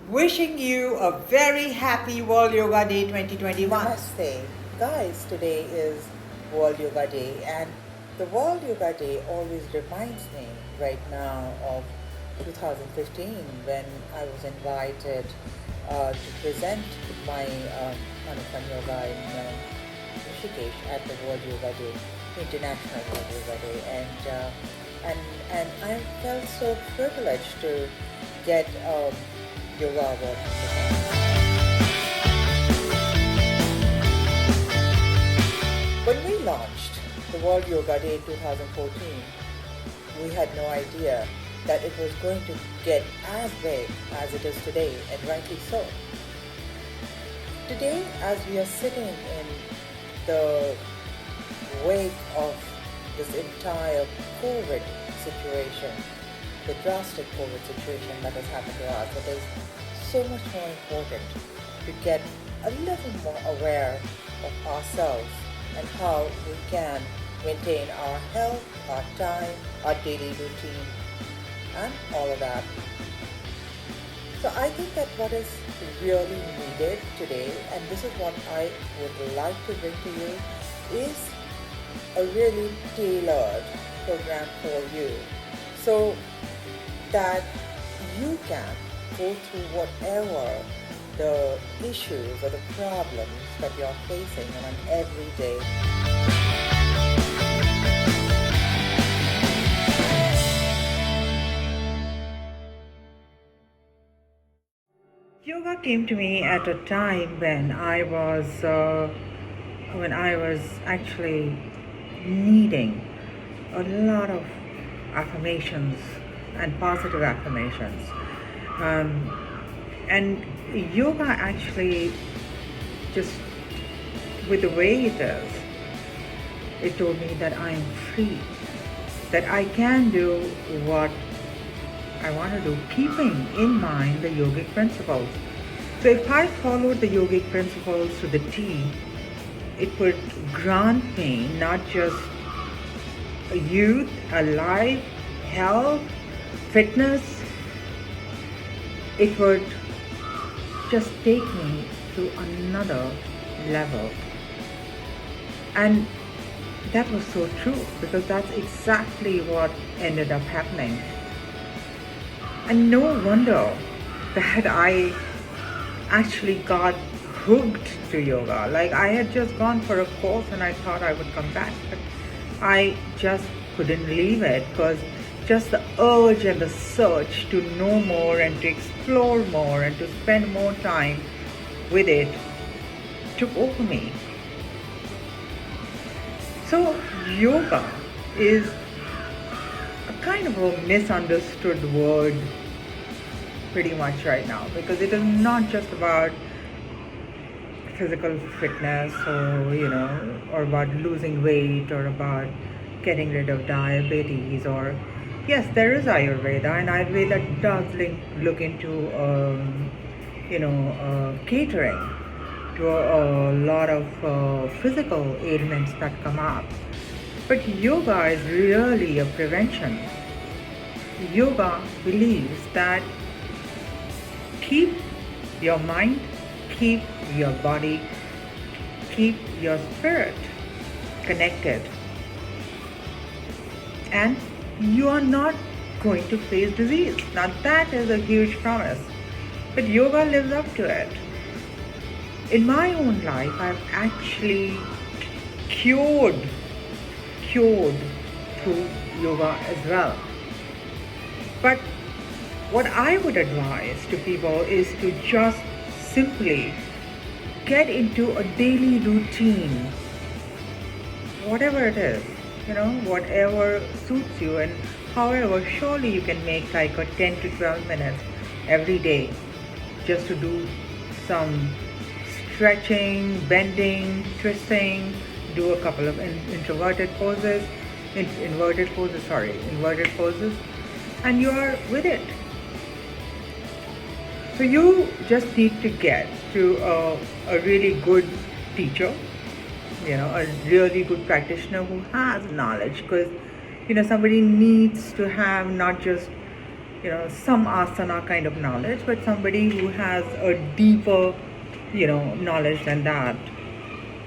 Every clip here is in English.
Wishing you a very happy World Yoga Day 2021. Namaste. Guys, today is World Yoga Day, and the World Yoga Day always reminds me right now of 2015 when I was invited to present my Hanukkah Yoga in Aashiqui at the World Yoga Day, International World Yoga Day, and I felt so privileged to get yoga award. When we launched the World Yoga Day in 2014, we had no idea that it was going to get as big as it is today, and rightly so. Today, as we are sitting in the wake of this entire COVID situation, the drastic COVID situation that has happened to us, it is so much more important to get a little more aware of ourselves and how we can maintain our health, our time, our daily routine, and all of that. So I think that what is really needed today, and this is what I would like to bring to you, is a really tailored program for you, so that you can go through whatever the issues or the problems that you're facing on an everyday. Yoga came to me at a time when I was actually needing a lot of affirmations and positive affirmations. And yoga actually, just with the way it is, it told me that I am free, that I can do what I want to do, keeping in mind the yogic principles. So if I followed the yogic principles to the T, it would grant me not just a youth, a life, health, fitness. It would just take me to another level. And that was so true, because that's exactly what ended up happening. And no wonder that I actually got hooked to yoga. Like, I had just gone for a course and I thought I would come back, but I just couldn't leave it, because just the urge and the search to know more and to explore more and to spend more time with it took over me. So yoga is a kind of a misunderstood word pretty much right now, because it is not just about physical fitness or about losing weight or about getting rid of diabetes. Or yes, there is Ayurveda, and Ayurveda does look into catering to a lot of physical ailments that come up. But yoga is really a prevention. Yoga believes that keep your mind, keep your body, keep your spirit connected, and you are not going to face disease. Now that is a huge promise, but yoga lives up to it. In my own life, I've actually cured through yoga as well. But what I would advise to people is to just simply get into a daily routine, whatever it is, whatever suits you, and however, surely you can make like a 10 to 12 minutes every day just to do some stretching, bending, twisting, do a couple of inverted poses, and you are with it. So you just need to get to a really good teacher, a really good practitioner who has knowledge, because somebody needs to have not just some asana kind of knowledge, but somebody who has a deeper, knowledge than that,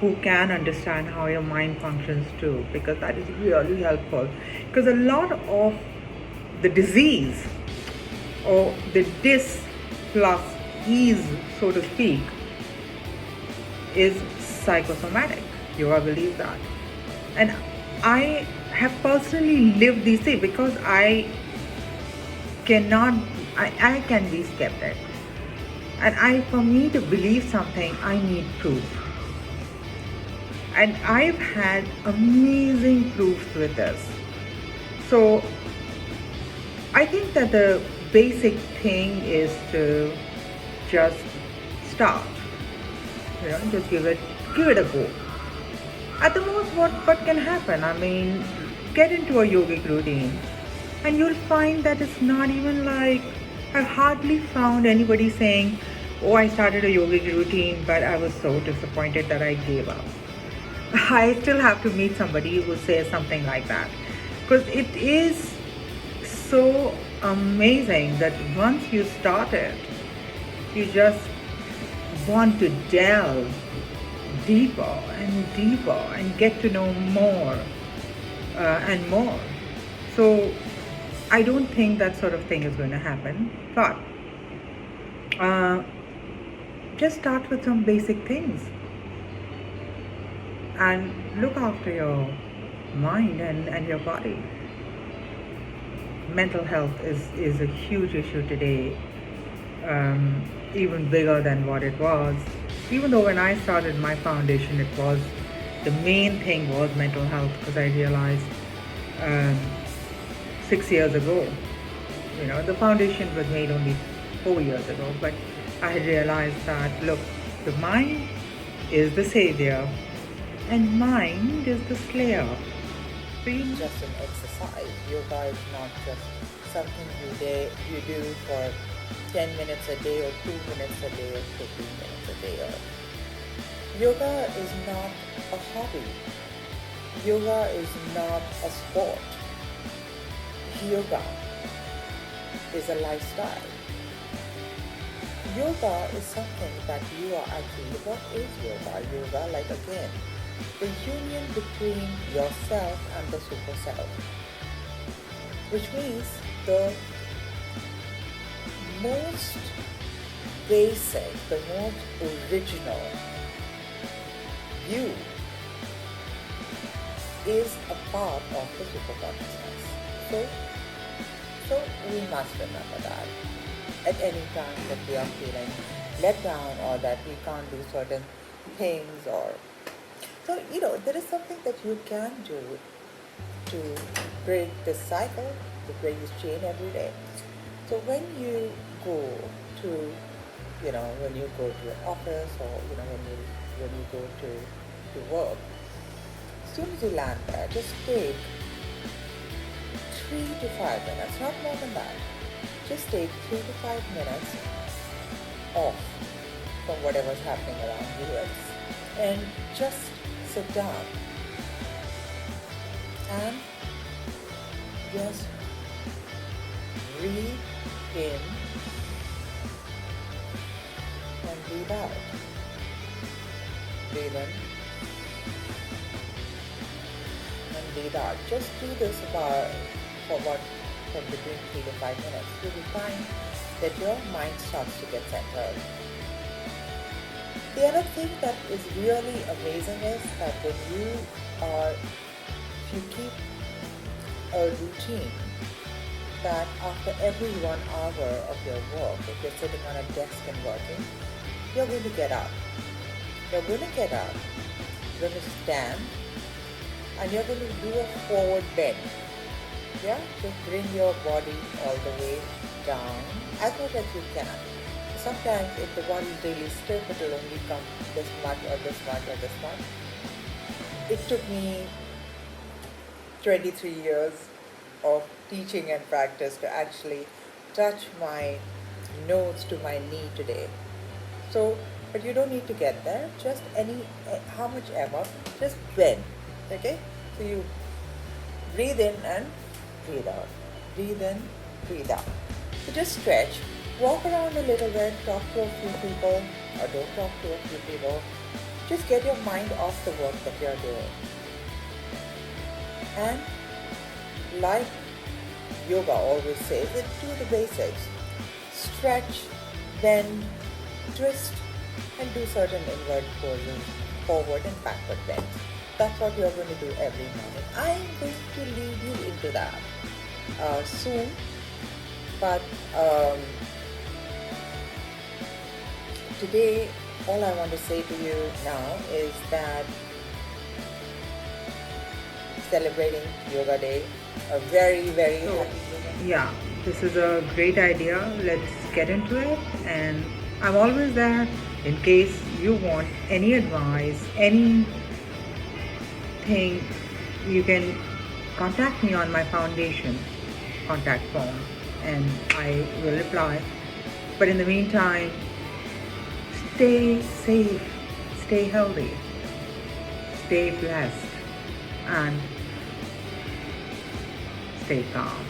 who can understand how your mind functions too, because that is really helpful. Because a lot of the disease or the dis plus ease, so to speak, is psychosomatic. You all believe that. And I have personally lived these things because cannot, I can be skeptic. And for me to believe something, I need proof. And I've had amazing proofs with this. So I think that the basic thing is to just start. Just give it a go. At the most, what can happen? I mean, get into a yogic routine, and you'll find that it's not even like, I've hardly found anybody saying, "Oh, I started a yogic routine, but I was so disappointed that I gave up." I still have to meet somebody who says something like that, because it is so amazing that once you start it, you just want to delve deeper and deeper and get to know more and more. So I don't think that sort of thing is going to happen, but just start with some basic things and look after your mind and your body. Mental health is a huge issue today, even bigger than what it was. Even though when I started my foundation, it was, the main thing was mental health, because I realized 6 years ago, the foundation was made only 4 years ago, but I had realized that, look, the mind is the savior and mind is the slayer. It's just an exercise. Yoga is not just something you do for 10 minutes a day or 2 minutes a day or 15 minutes a day. Yoga is not a hobby. Yoga is not a sport. Yoga is a lifestyle. Yoga is something that you are actually, what is yoga? Yoga, like again, the union between yourself and the super self, which means the most basic, the most original you is a part of the super consciousness. So we must remember that at any time that we are feeling let down or that we can't do certain things, or so there is something that you can do to break this cycle, to break this chain every day. So when you go to when you go to your office, or when you go to work, as soon as you land there, just take 3 to 5 minutes, not more than that. Just take 3 to 5 minutes off from whatever's happening around you and just sit down and just breathe in and breathe out. Breathe in and breathe out. Just do this for between 3 to 5 minutes. You will find that your mind starts to get centered. The other thing that is really amazing is that if you keep a routine that after every 1 hour of your work, if you're sitting on a desk and working, you're going to get up. You're going to get up, you're going to stand, and you're going to do a forward bend. Yeah, just bring your body all the way down as much as you can. Sometimes if the body is really stiff, it will only come this much or this much or this much. It took me 23 years of teaching and practice to actually touch my nose to my knee today. So, but you don't need to get there, just how much ever, just bend, okay? So you breathe in and breathe out, breathe in, breathe out. So just stretch, walk around a little bit, talk to a few people, or don't talk to a few people. Just get your mind off the work that you're doing. And like yoga always says, do the basics. Stretch, bend, twist, and do certain inward poses, forward and backward bends. That's what you're going to do every morning. I'm going to lead you into that soon, but today all I want to say to you now is that celebrating Yoga Day, a very, very happy Yoga Day. Yeah, this is a great idea. Let's get into it. And I'm always there in case you want any advice, anything. You can contact me on my foundation contact form and I will reply. But in the meantime, stay safe, stay healthy, stay blessed, and stay calm.